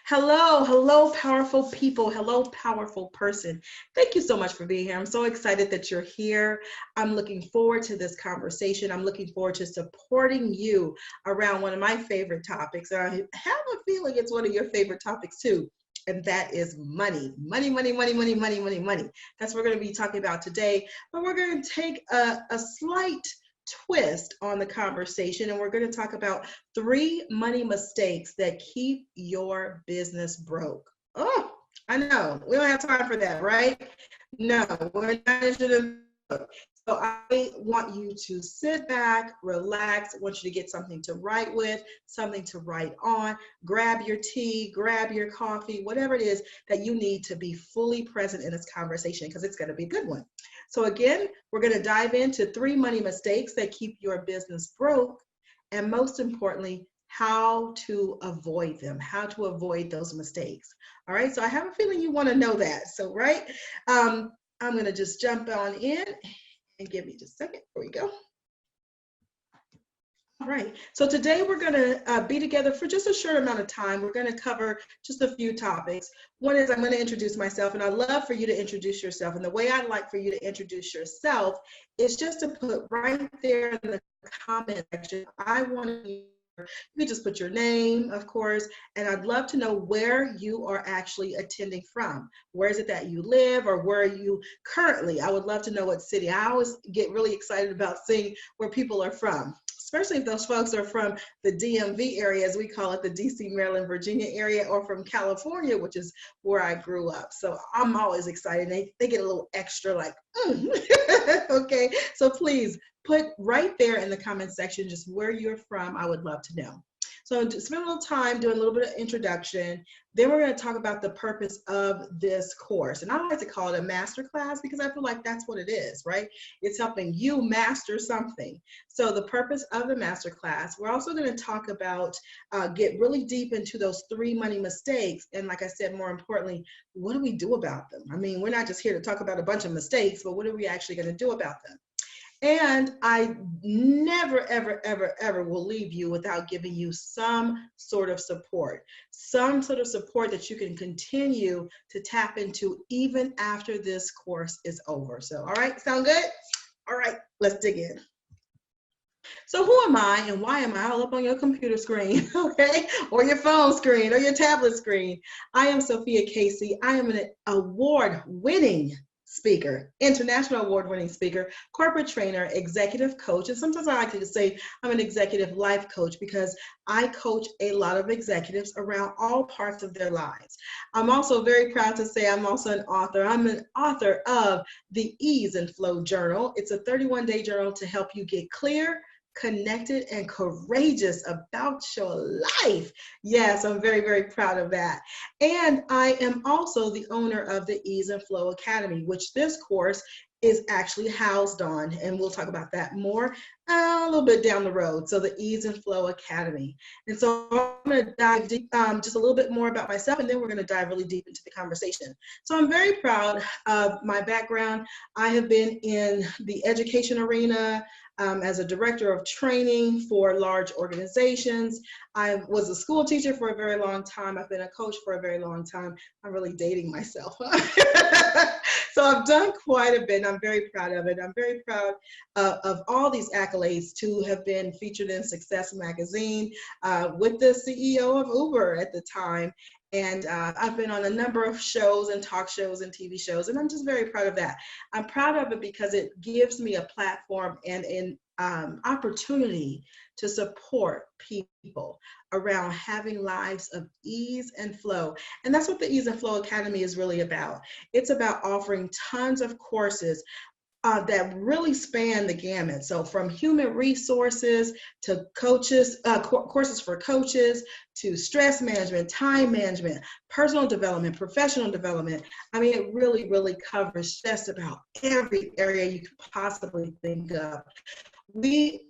Hello, hello, powerful people. Hello, powerful person. Thank you so much for being here. I'm so excited that you're here. I'm looking forward to this conversation. I'm looking forward to supporting you around one of my favorite topics. And I have a feeling it's one of your favorite topics too. And that is money. Money, money, money, money, money, money, money. That's what we're going to be talking about today. But we're going to take a slight twist on the conversation, and we're going to talk about 3 money mistakes that keep your business broke. Oh, I know we don't have time for that, right? No, we're not interested in. So I want you to sit back, relax. I want you to get something to write with, something to write on. Grab your tea, grab your coffee, whatever it is that you need to be fully present in this conversation, because it's going to be a good one. So again, we're going to dive into 3 money mistakes that keep your business broke, and most importantly, how to avoid them, how to avoid those mistakes. All right, so I have a feeling you want to know that. So, right, I'm going to just jump on in and give me just a second. Here we go. All right, so today we're going to be together for just a short amount of time. We're going to cover just a few topics. One is I'm going to introduce myself, and I'd love for you to introduce yourself. And the way I'd like for you to introduce yourself is just to put right there in the comment section. I want to, you can just put your name, of course, and I'd love to know where you are actually attending from. Where is it that you live, or where are you currently? I would love to know what city. I always get really excited about seeing where people are from, especially if those folks are from the DMV area, as we call it, the DC, Maryland, Virginia area, or from California, which is where I grew up. So I'm always excited. They get a little extra like, okay. So please put right there in the comment section just where you're from. I would love to know. So to spend a little time doing a little bit of introduction. Then we're going to talk about the purpose of this course. And I like to call it a master class because I feel like that's what it is, right? It's helping you master something. So the purpose of the master class, we're also going to talk about, get really deep into those 3 money mistakes. And like I said, more importantly, what do we do about them? I mean, we're not just here to talk about a bunch of mistakes, but what are we actually going to do about them? And I never, ever, ever, ever will leave you without giving you some sort of support that you can continue to tap into even after this course is over. So, all right, sound good? All right, let's dig in. So who am I and why am I all up on your computer screen, okay? Or your phone screen or your tablet screen? I am Sophia Casey. I am an award-winning speaker, international award-winning speaker, corporate trainer, executive coach, and sometimes I like to say I'm an executive life coach because I coach a lot of executives around all parts of their lives. I'm also very proud to say I'm also an author. I'm an author of the Ease and Flow Journal. It's a 31-day journal to help you get clear, connected, and courageous about your life. Yes, I'm very, very proud of that. And I am also the owner of the Ease and Flow Academy, which this course is actually housed on, and we'll talk about that more a little bit down the road. So the Ease and Flow Academy. And so I'm going to dive deep, just a little bit more about myself, and then we're going to dive really deep into the conversation. So I'm very proud of my background. I have been in the education arena, as a director of training for large organizations. I was a school teacher for a very long time. I've been a coach for a very long time. I'm really dating myself. So I've done quite a bit, and I'm very proud of it. I'm very proud of all these accolades to have been featured in Success Magazine with the CEO of Uber at the time. And I've been on a number of shows and talk shows and TV shows, and I'm just very proud of that. I'm proud of it because it gives me a platform and an opportunity to support people around having lives of ease and flow. And that's what the Ease and Flow Academy is really about. It's about offering tons of courses that really span the gamut. So from human resources to coaches, courses for coaches, to stress management, time management, personal development, professional development. I mean, it really, really covers just about every area you could possibly think of. We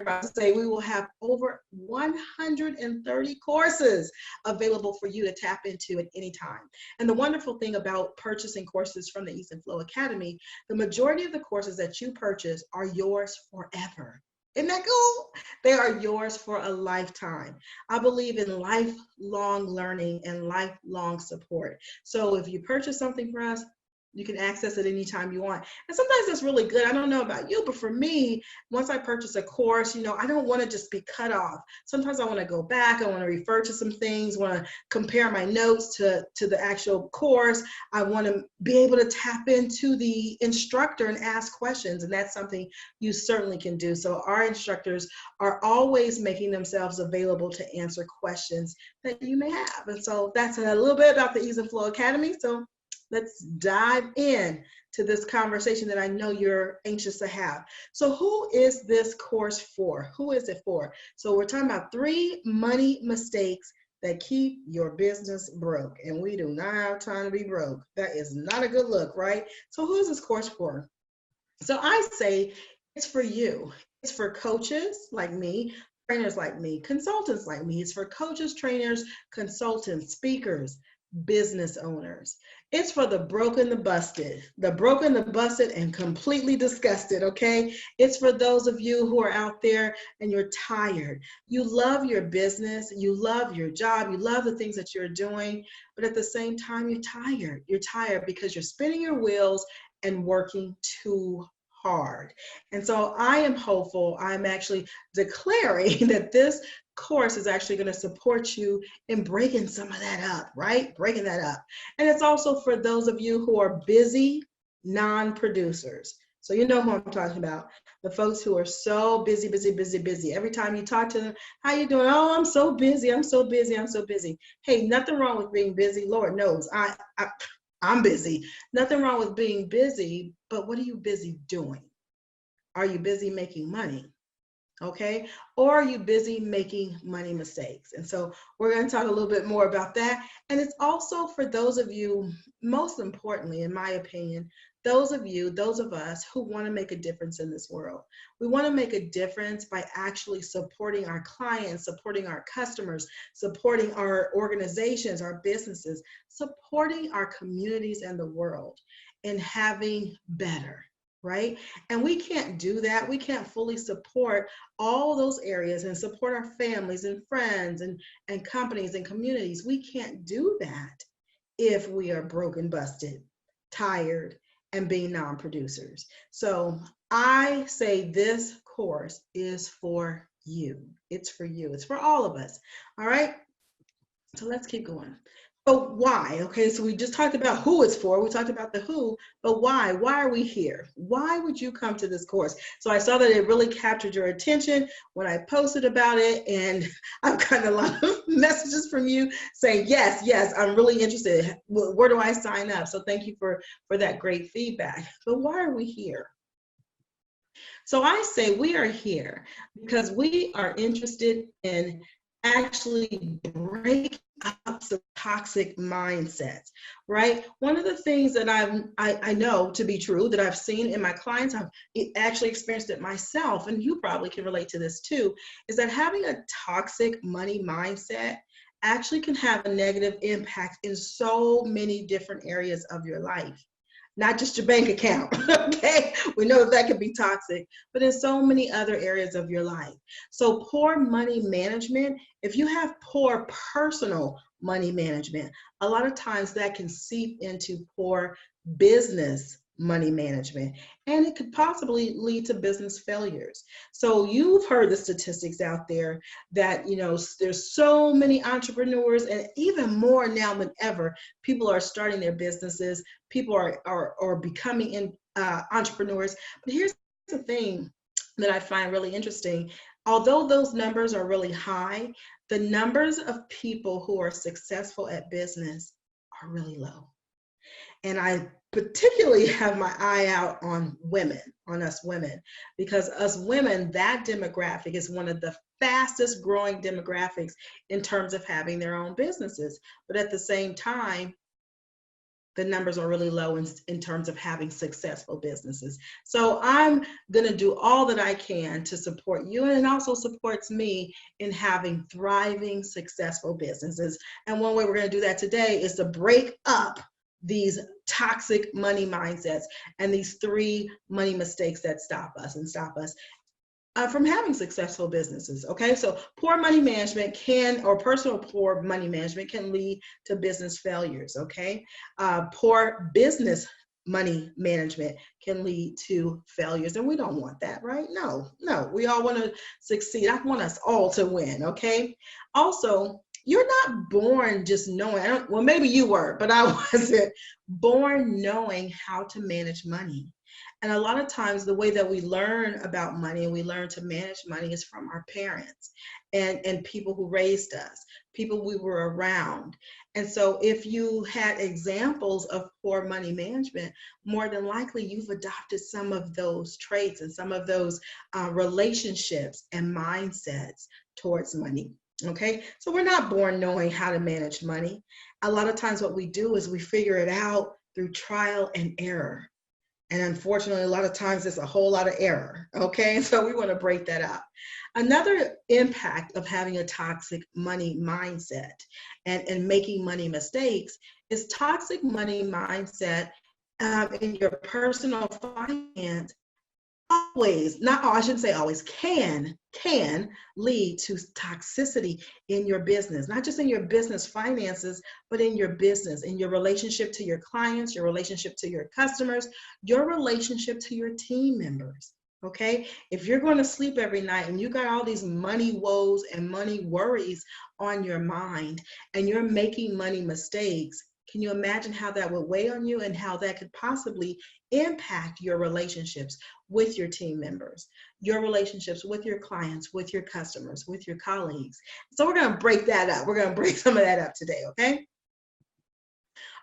about to say we will have over 130 courses available for you to tap into at any time. And the wonderful thing about purchasing courses from the Ease and Flow Academy, the majority of the courses that you purchase are yours forever. Isn't that cool? They are yours for a lifetime. I believe in lifelong learning and lifelong support. So if you purchase something from us, you can access it anytime you want. And sometimes that's really good. I don't know about you, but for me, once I purchase a course, I don't want to just be cut off. Sometimes I want to go back. I want to refer to some things, want to compare my notes to the actual course. I want to be able to tap into the instructor and ask questions. And that's something you certainly can do. So our instructors are always making themselves available to answer questions that you may have. And so that's a little bit about the Ease and Flow Academy. So let's dive in to this conversation that I know you're anxious to have. So who is this course for? Who is it for? So we're talking about 3 money mistakes that keep your business broke. And we do not have time to be broke. That is not a good look, right? So who is this course for? So I say it's for you. It's for coaches like me, trainers like me, consultants like me. It's for coaches, trainers, consultants, speakers, business owners. It's for the broken, the busted, and completely disgusted, okay? It's for those of you who are out there and you're tired. You love your business, you love your job, you love the things that you're doing, but at the same time, you're tired. You're tired because you're spinning your wheels and working too hard. And so I am hopeful. I'm actually declaring that this course is actually going to support you in breaking some of that up, right? Breaking that up. And it's also for those of you who are busy non-producers. So you know who I'm talking about. The folks who are so busy, busy, busy, busy. Every time you talk to them, how you doing? Oh, I'm so busy. I'm so busy. I'm so busy. Hey, nothing wrong with being busy. Lord knows I'm busy. Nothing wrong with being busy, but what are you busy doing? Are you busy making money? Okay, or are you busy making money mistakes? And so we're going to talk a little bit more about that. And it's also for those of you, most importantly, in my opinion, those of us who want to make a difference in this world. We want to make a difference by actually supporting our clients, supporting our customers, supporting our organizations, our businesses, supporting our communities and the world, and having better. Right? And we can't do that. We can't fully support all those areas and support our families and friends and companies and communities. We can't do that if we are broken, busted, tired, and being non-producers. So I say this course is for you. It's for you. It's for all of us. All right. So let's keep going. So why? Okay, so we just talked about who it's for. We talked about the who, but why? Why are we here? Why would you come to this course? So I saw that it really captured your attention when I posted about it, and I've gotten a lot of messages from you saying, yes, I'm really interested. Where do I sign up? So thank you for that great feedback. But why are we here? So I say we are here because we are interested in actually break up some toxic mindsets, right? One of the things that I know to be true that I've seen in my clients, I've actually experienced it myself, and you probably can relate to this too, is that having a toxic money mindset actually can have a negative impact in so many different areas of your life. Not just your bank account, okay? We know that can be toxic, but in so many other areas of your life. So poor money management, if you have poor personal money management, a lot of times that can seep into poor business money management, and it could possibly lead to business failures. So you've heard the statistics out there that, there's so many entrepreneurs, and even more now than ever, people are starting their businesses. People are becoming entrepreneurs. But here's the thing that I find really interesting. Although those numbers are really high, the numbers of people who are successful at business are really low. And I particularly have my eye out on women, on us women, because us women, that demographic is one of the fastest growing demographics in terms of having their own businesses. But at the same time, the numbers are really low in terms of having successful businesses. So I'm going to do all that I can to support you, and it also supports me in having thriving, successful businesses. And one way we're going to do that today is to break up these toxic money mindsets and these 3 money mistakes that stop us. from having successful businesses. Okay, so poor money management can, or personal poor money management can lead to business failures. Okay, poor business money management can lead to failures, and we don't want that, right? No, no, we all want to succeed. I want us all to win. Okay, also, you're not born just knowing. Well, maybe you were, but I wasn't born knowing how to manage money. And a lot of times the way that we learn about money and we learn to manage money is from our parents and people who raised us, people we were around. And so if you had examples of poor money management, more than likely you've adopted some of those traits and some of those relationships and mindsets towards money. Okay, so we're not born knowing how to manage money. A lot of times what we do is we figure it out through trial and error. And unfortunately, a lot of times there's a whole lot of error. Okay, so we want to break that up. Another impact of having a toxic money mindset and making money mistakes is toxic money mindset in your personal finance always, not I shouldn't say always, can lead to toxicity in your business, not just in your business finances, but in your business, in your relationship to your clients, your relationship to your customers, your relationship to your team members. Okay, if you're going to sleep every night and you got all these money woes and money worries on your mind and you're making money mistakes, can you imagine how that would weigh on you and how that could possibly impact your relationships with your team members, your relationships with your clients, with your customers, with your colleagues? So we're going to break that up. We're going to break some of that up today, okay?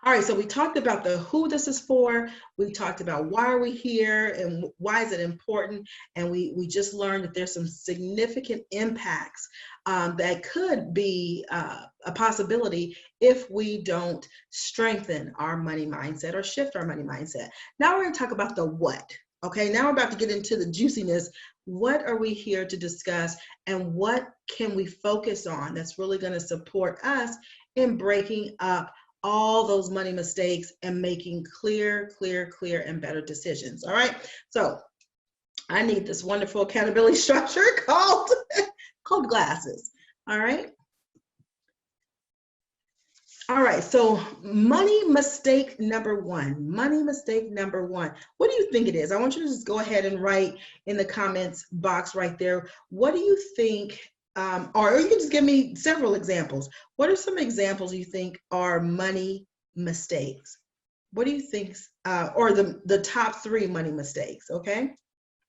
All right, so we talked about the who this is for. We talked about why are we here and why is it important. And we just learned that there's some significant impacts that could be a possibility if we don't strengthen our money mindset or shift our money mindset. Now we're going to talk about the what. Okay, now we're about to get into the juiciness. What are we here to discuss and what can we focus on that's really going to support us in breaking up all those money mistakes and making clear and better decisions. All right, so I need this wonderful accountability structure called glasses. All right, so money mistake number one. What do you think it is? I want you to just go ahead and write in the comments box right there. What do you think? Or you can just give me several examples. What are some examples you think are money mistakes? What do you think, or the top 3 money mistakes, okay?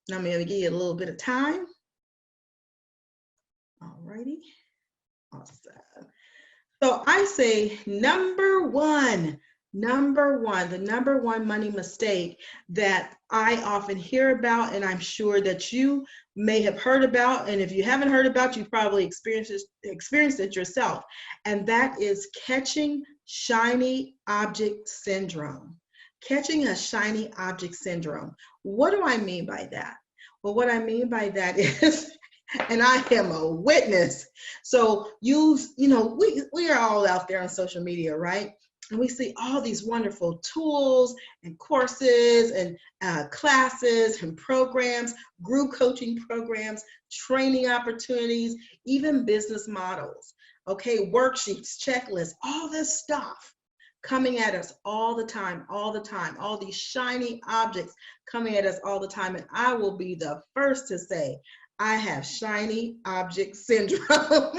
Now I'm going to give you a little bit of time. All righty. Awesome. So I say number one, the number one money mistake that I often hear about, and I'm sure that you may have heard about, and if you haven't heard about, you probably experienced it yourself, and that is catching shiny object syndrome. Catching a shiny object syndrome. What do I mean by that? Well, what I mean by that is, and I am a witness. So we are all out there on social media, right? And we see all these wonderful tools and courses and classes and programs, group coaching programs, training opportunities, even business models, okay, worksheets, checklists, all this stuff coming at us all the time, all these shiny objects coming at us all the time. And I will be the first to say, I have shiny object syndrome.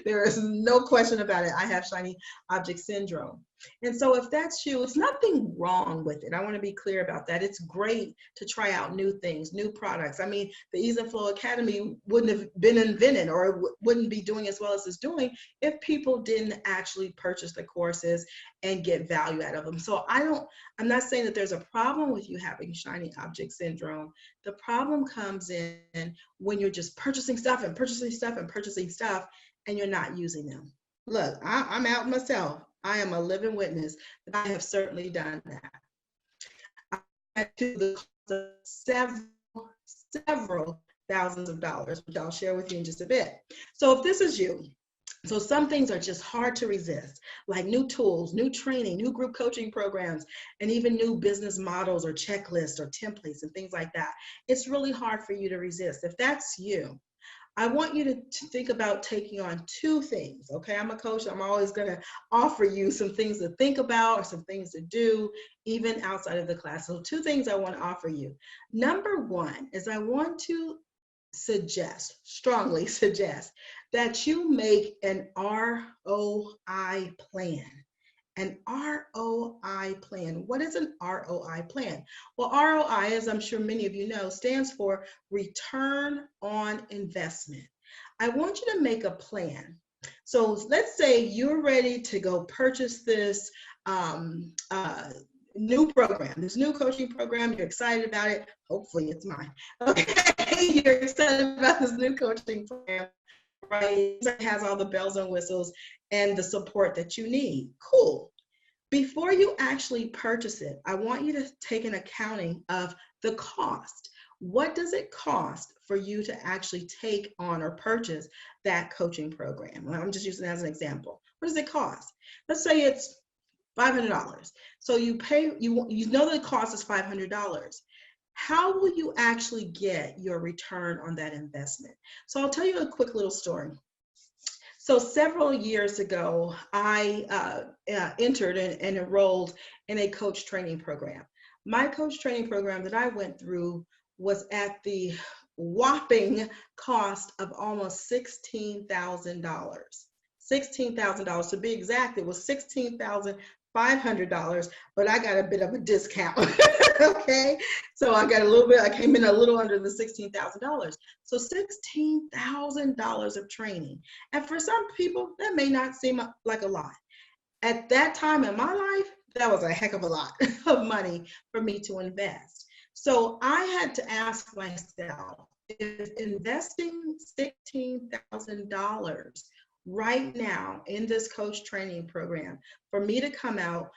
There is no question about it. I have shiny object syndrome. And so if that's you, it's nothing wrong with it. I want to be clear about that. It's great to try out new things, new products. I mean, the Ease and Flow Academy wouldn't have been invented or wouldn't be doing as well as it's doing if people didn't actually purchase the courses and get value out of them. So I'm not saying that there's a problem with you having shiny object syndrome. The problem comes in when you're just purchasing stuff and purchasing stuff and purchasing stuff and you're not using them. Look, I'm out myself. I am a living witness that I have certainly done that. I had to the cost of several thousands of dollars, which I'll share with you in just a bit. So if this is you, So some things are just hard to resist, like new tools, new training, new group coaching programs, and even new business models or checklists or templates and things like that. It's really hard for you to resist. If that's you, I want you to think about taking on two things, okay? I'm a coach. I'm always going to offer you some things to think about or some things to do, even outside of the class. So two things I want to offer you. Number one is I want to strongly suggest, that you make an ROI plan. An ROI plan. What is an ROI plan? Well, ROI, as I'm sure many of you know, stands for return on investment. I want you to make a plan. So let's say you're ready to go purchase this new program, this new coaching program. You're excited about it. Hopefully it's mine. Okay, you're excited about this new coaching program, right? It has all the bells and whistles and the support that you need. Cool. Before you actually purchase it, I want you to take an accounting of the cost. What does it cost for you to actually take on or purchase that coaching program? I'm just using it as an example. What does it cost? Let's say it's $500. So you know the cost is $500. How will you actually get your return on that investment? So I'll tell you a quick little story. So several years ago, I entered and enrolled in a coach training program. My coach training program that I went through was at the whopping cost of almost $16,000. $16,000 to be exact. It was $16,500, but I got a bit of a discount. Okay, so I came in a little under the $16,000. So $16,000 of training. And for some people, that may not seem like a lot. At that time in my life, that was a heck of a lot of money for me to invest. So I had to ask myself, is investing $16,000 right now in this coach training program for me to come out,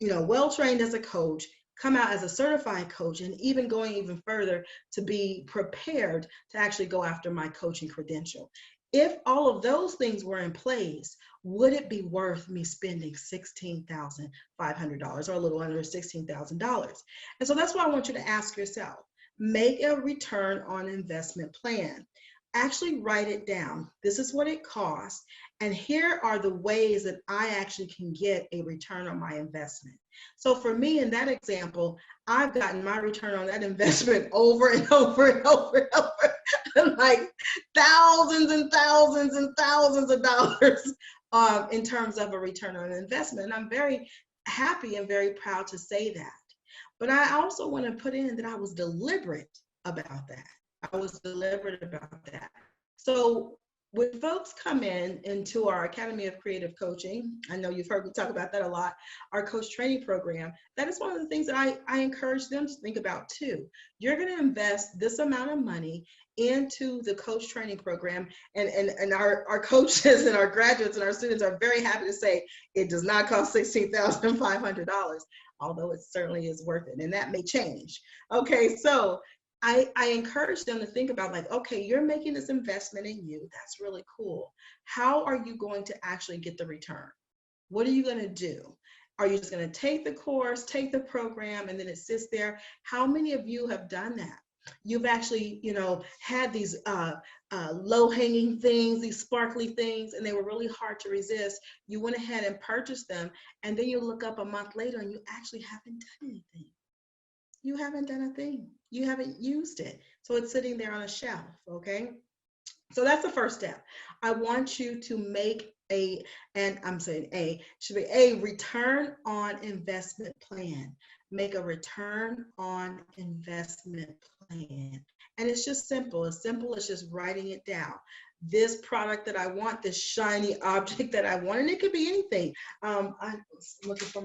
well trained as a coach, come out as a certified coach, and even going even further to be prepared to actually go after my coaching credential? If all of those things were in place, would it be worth me spending $16,500 or a little under $16,000? And so that's why I want you to ask yourself, make a return on investment plan. Actually write it down. This is what it costs. And here are the ways that I actually can get a return on my investment. So for me, in that example, I've gotten my return on that investment over and over and over and over, like thousands and thousands and thousands of dollars in terms of a return on investment. And I'm very happy and very proud to say that. But I also want to put in that I was deliberate about that. I was deliberate about that. So when folks come into our Academy of Creative Coaching, I know you've heard me talk about that a lot, our coach training program, that is one of the things that I encourage them to think about too. You're going to invest this amount of money into the coach training program, and our coaches and our graduates and our students are very happy to say it does not cost $16,500, although it certainly is worth it, and that may change. Okay, so I encourage them to think about, like, okay, you're making this investment in you. That's really cool. How are you going to actually get the return? What are you going to do? Are you just going to take the course, take the program, and then it sits there? How many of you have done that? You've actually, had these low-hanging things, these sparkly things, and they were really hard to resist. You went ahead and purchased them, and then you look up a month later and you actually haven't done anything. You haven't done a thing. You haven't used it. So it's sitting there on a shelf, okay? So that's the first step. I want you to make a return on investment plan. Make a return on investment plan. And it's just simple. As simple as just writing it down. This product that I want, this shiny object that I want, and it could be anything. I was looking for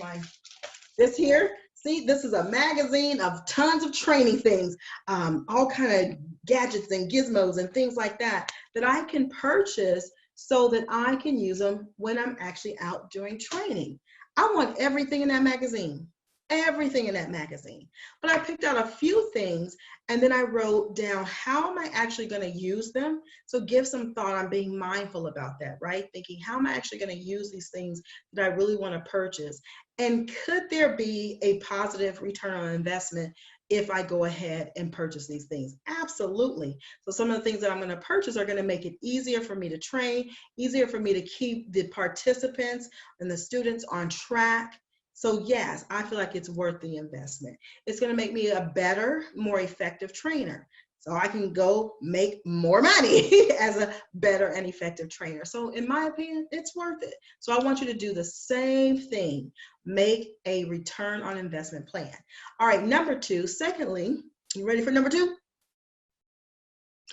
this here. See, this is a magazine of tons of training things, all kind of gadgets and gizmos and things like that I can purchase so that I can use them when I'm actually out doing training. I want everything in that magazine. everything in that magazine. But I picked out a few things and then I wrote down, how am I actually going to use them? So give some thought on being mindful about that, right? Thinking, how am I actually going to use these things that I really want to purchase? And could there be a positive return on investment if I go ahead and purchase these things? Absolutely. So some of the things that I'm going to purchase are going to make it easier for me to train, easier for me to keep the participants and the students on track. So yes, I feel like it's worth the investment. It's going to make me a better, more effective trainer. So I can go make more money as a better and effective trainer. So in my opinion, it's worth it. So I want you to do the same thing. Make a return on investment plan. All right, number two. Secondly, you ready for number two?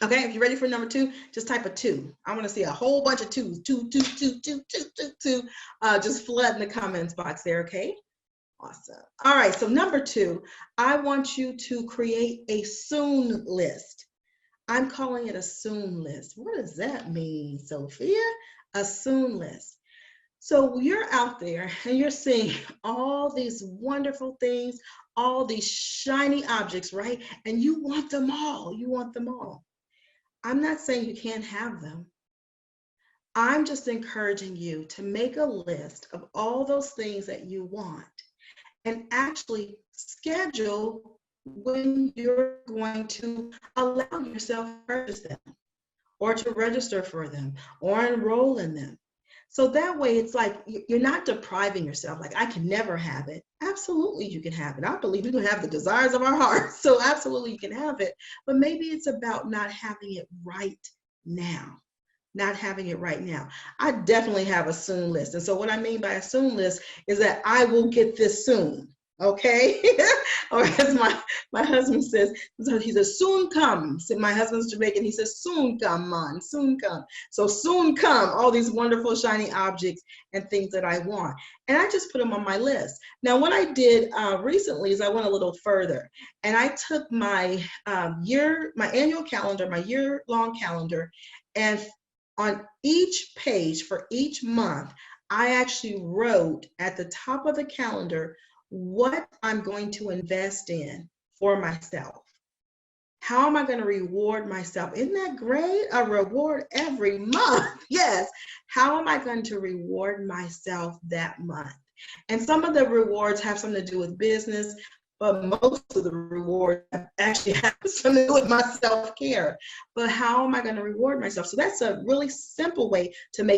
Okay, if you're ready for number two, just type a 2. I want to see a whole bunch of 2s. 2, 2, 2, 2, 2, 2, 2. Just flood in the comments box there, okay? Awesome. All right, so number 2, I want you to create a soon list. I'm calling it a soon list. What does that mean, Sophia? A soon list. So you're out there and you're seeing all these wonderful things, all these shiny objects, right? And you want them all. You want them all. I'm not saying you can't have them. I'm just encouraging you to make a list of all those things that you want and actually schedule when you're going to allow yourself to purchase them or to register for them or enroll in them. So that way it's like you're not depriving yourself, like I can never have it. Absolutely you can have it. I believe we can have the desires of our hearts. So absolutely you can have it. But maybe it's about not having it right now. Not having it right now. I definitely have a soon list. And so what I mean by a soon list is that I will get this soon. Okay, or as my husband says, he says, soon come. So my husband's Jamaican, he says, soon come, man, soon come. So soon come, all these wonderful shiny objects and things that I want. And I just put them on my list. Now, what I did recently is I went a little further and I took my annual calendar, my year-long calendar, and on each page for each month, I actually wrote at the top of the calendar what I'm going to invest in for myself. How am I going to reward myself? Isn't that great? A reward every month. Yes. How am I going to reward myself that month? And some of the rewards have something to do with business, but most of the reward actually has something to do with my self-care. But how am I going to reward myself? So that's a really simple way to make